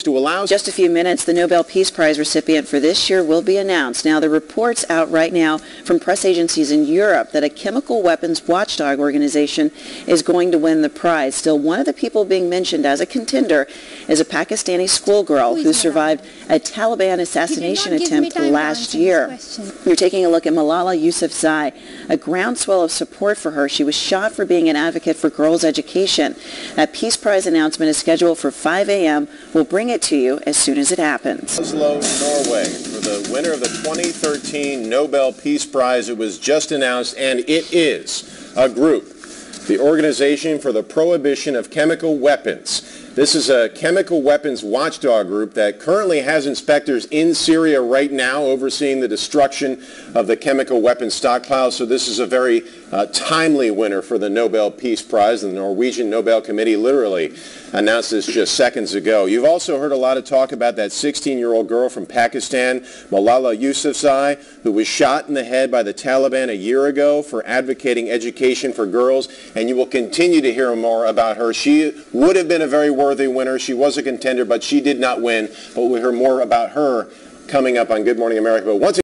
to allow. Just a few minutes, the Nobel Peace Prize recipient for this year will be announced. Now, the report's out right now from press agencies in Europe that a chemical weapons watchdog organization is going to win the prize. Still, one of the people being mentioned as a contender is a Pakistani schoolgirl who survived a Taliban assassination attempt last year. You're taking a look at Malala Yousafzai, a groundswell of support for her. She was shot for being an advocate for girls' education. That Peace Prize announcement is scheduled for 5 a.m. We'll bring it to you as soon as it happens. Oslo, Norway, for the winner of the 2013 Nobel Peace Prize. It was just announced, and it is a group, the Organization for the Prohibition of Chemical Weapons. This is a chemical weapons watchdog group that currently has inspectors in Syria right now overseeing the destruction of the chemical weapons stockpile. So this is a very timely winner for the Nobel Peace Prize. The Norwegian Nobel Committee literally announced this just seconds ago. You've also heard a lot of talk about that 16-year-old girl from Pakistan, Malala Yousafzai, who was shot in the head by the Taliban a year ago for advocating education for girls. And you will continue to hear more about her. She would have been a very worthy winner. She was a contender, but she did not win. But we'll hear more about her coming up on Good Morning America. But once